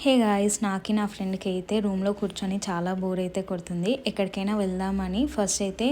Hey guys, నాకి నా ఫ్రెండ్కి అయితే రూమ్లో కూర్చొని చాలా బోర్ అయితే కొడుతుంది. ఎక్కడికైనా వెళ్దామని ఫస్ట్ అయితే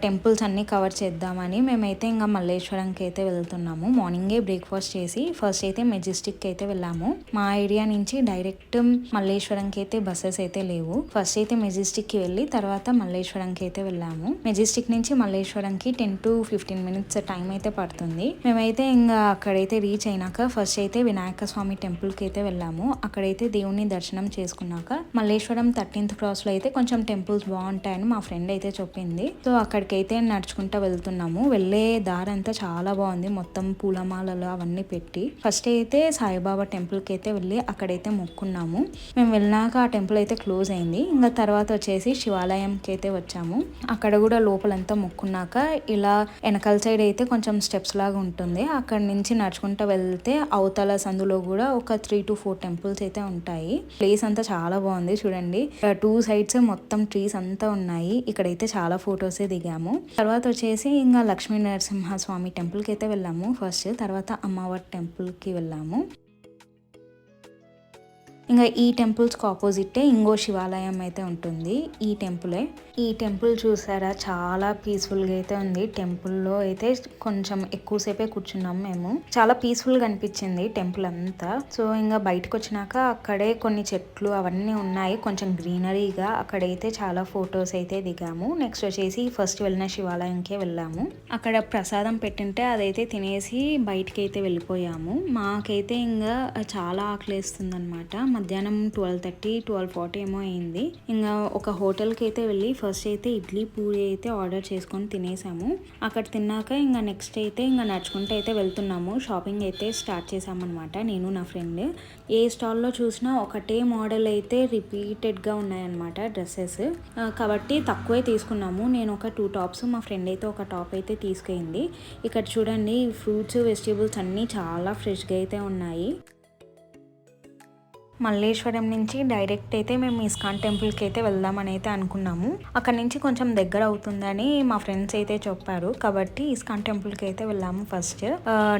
టెంపుల్స్ అన్నీ కవర్ చేద్దామని మేమైతే ఇంకా మల్లేశ్వరంకి అయితే వెళ్తున్నాము. మార్నింగే బ్రేక్ఫాస్ట్ చేసి ఫస్ట్ అయితే మెజెస్టిక్కి అయితే వెళ్ళాము. మా ఏరియా నుంచి డైరెక్ట్ మల్లేశ్వరంకి అయితే బస్సెస్ అయితే లేవు. ఫస్ట్ అయితే మెజెస్టిక్కి వెళ్ళి తర్వాత మల్లేశ్వరంకి అయితే వెళ్ళాము. మెజెస్టిక్ నుంచి మల్లేశ్వరంకి 10 to 15 minutes టైం అయితే పడుతుంది. మేమైతే ఇంకా అక్కడైతే రీచ్ అయినాక ఫస్ట్ అయితే వినాయక స్వామి టెంపుల్కి అయితే వెళ్ళాము. అక్కడైతే దేవుని దర్శనం చేసుకున్నాక మల్లేశ్వరం 13th క్రాస్ లో అయితే కొంచెం టెంపుల్స్ బాగుంటాయని మా ఫ్రెండ్ అయితే చెప్పింది. సో అక్కడికైతే నడుచుకుంటా వెళ్తున్నాము. వెళ్ళే దారి అంతా చాలా బాగుంది, మొత్తం పూలమాలలు అవన్నీ పెట్టి. ఫస్ట్ అయితే సాయిబాబా టెంపుల్ కి అయితే వెళ్ళి అక్కడైతే మొక్కున్నాము. మేము వెళ్ళినాక ఆ టెంపుల్ అయితే క్లోజ్ అయింది. ఇంకా తర్వాత వచ్చేసి శివాలయంకి అయితే వచ్చాము. అక్కడ కూడా లోపలంతా మొక్కున్నాక ఇలా వెనకాల సైడ్ అయితే కొంచెం స్టెప్స్ లాగా ఉంటుంది. అక్కడ నుంచి నడుచుకుంటా వెళ్తే అవతల సందులో కూడా ఒక 3 to 4 టెంపుల్స్ అయితే ఉంటాయి. ప్లేస్ అంతా చాలా బాగుంది చూడండి. 2 sides మొత్తం ట్రీస్ అంతా ఉన్నాయి. ఇక్కడైతే చాలా ఫొటోస్ దిగాము. తర్వాత వచ్చేసి ఇంకా లక్ష్మీ నరసింహస్వామి టెంపుల్ కి అయితే వెళ్ళాము ఫస్ట్. తర్వాత అమ్మవారి టెంపుల్ కి వెళ్ళాము. ఇంకా ఈ టెంపుల్స్కి ఆపోజిటే ఇంకో శివాలయం అయితే ఉంటుంది. ఈ టెంపుల్ చూసారా, చాలా పీస్ఫుల్గా అయితే ఉంది. టెంపుల్లో అయితే కొంచెం ఎక్కువసేపే కూర్చున్నాం మేము. చాలా పీస్ఫుల్గా అనిపించింది టెంపుల్ అంతా. సో ఇంకా బయటకు వచ్చినాక అక్కడే కొన్ని చెట్లు అవన్నీ ఉన్నాయి, కొంచెం గ్రీనరీగా. అక్కడైతే చాలా ఫొటోస్ అయితే దిగాము. నెక్స్ట్ వచ్చేసి ఫస్ట్ వెళ్ళిన శివాలయంకే వెళ్ళాము. అక్కడ ప్రసాదం పెట్టింటే అదైతే తినేసి బయటకి అయితే వెళ్ళిపోయాము. మాకైతే ఇంకా చాలా ఆకలిస్తుంది అనమాట. మధ్యాహ్నం 12:30 12:40 ఏమో అయింది. ఇంకా ఒక హోటల్కి అయితే వెళ్ళి ఫస్ట్ అయితే ఇడ్లీ పూరి అయితే ఆర్డర్ చేసుకొని తినేసాము. అక్కడ తిన్నాక ఇంకా నెక్స్ట్ అయితే ఇంకా నడుచుకుంటూ అయితే వెళ్తున్నాము. షాపింగ్ అయితే స్టార్ట్ చేసామన్నమాట నేను నా ఫ్రెండ్. ఏ స్టాల్లో చూసినా ఒకటే మోడల్ అయితే రిపీటెడ్గా ఉన్నాయన్నమాట డ్రెస్సెస్. కాబట్టి తక్కువే తీసుకున్నాము. నేను ఒక 2 టాప్స్, మా ఫ్రెండ్ అయితే ఒక టాప్ అయితే తీసుకెళ్ళింది. ఇక్కడ చూడండి, ఫ్రూట్స్ వెజిటేబుల్స్ అన్నీ చాలా ఫ్రెష్గా అయితే ఉన్నాయి. మల్లేశ్వరం నుంచి డైరెక్ట్ అయితే మేము ఇస్కాన్ టెంపుల్కి అయితే వెళ్దామని అయితే అనుకున్నాము. అక్కడ నుంచి కొంచెం దగ్గర అవుతుందని మా ఫ్రెండ్స్ అయితే చెప్పారు. కాబట్టి ఇస్కాన్ టెంపుల్కి అయితే వెళ్ళాము ఫస్ట్.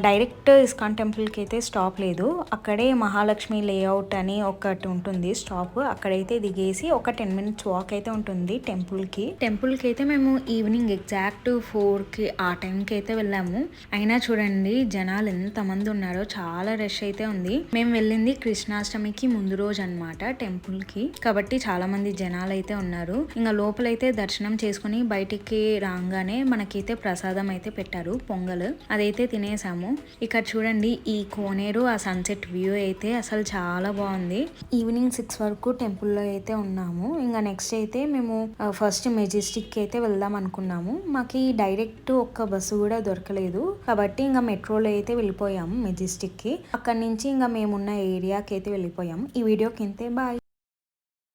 డైరెక్ట్ ఇస్కాన్ టెంపుల్కి అయితే స్టాప్ లేదు. అక్కడే మహాలక్ష్మి లేఅవుట్ అని ఒకటి ఉంటుంది స్టాప్. అక్కడైతే దిగేసి ఒక 10 minutes వాక్ అయితే ఉంటుంది టెంపుల్కి అయితే మేము ఈవినింగ్ ఎగ్జాక్ట్ 4కి ఆ టైంకి అయితే వెళ్ళాము. అయినా చూడండి జనాలు ఎంతమంది ఉన్నారో, చాలా రష్ అయితే ఉంది. మేము వెళ్ళింది కృష్ణాష్టమికి ముందు రోజు అనమాట టెంపుల్ కి. కాబట్టి చాలా మంది జనాలు అయితే ఉన్నారు. ఇంకా లోపలైతే దర్శనం చేసుకుని బయటికి రాగానే మనకైతే ప్రసాదం అయితే పెట్టారు, పొంగల్. అదైతే తినేసాము. ఇక్కడ చూడండి ఈ కోనేరు, ఆ సన్సెట్ వ్యూ అయితే అసలు చాలా బాగుంది. ఈవినింగ్ 6 వరకు టెంపుల్లో అయితే ఉన్నాము. ఇంకా నెక్స్ట్ అయితే మేము ఫస్ట్ మెజెస్టిక్ కి అయితే వెళ్దాం అనుకున్నాము. మాకు డైరెక్ట్ ఒక్క బస్సు కూడా దొరకలేదు. కాబట్టి ఇంకా మెట్రోలో అయితే వెళ్ళిపోయాము మెజెస్టిక్ కి. అక్కడ నుంచి ఇంకా మేమున్న ఏరియాకి అయితే వెళ్ళిపోయాము. ఈ వీడియోకి ఇంతే, బాయ్.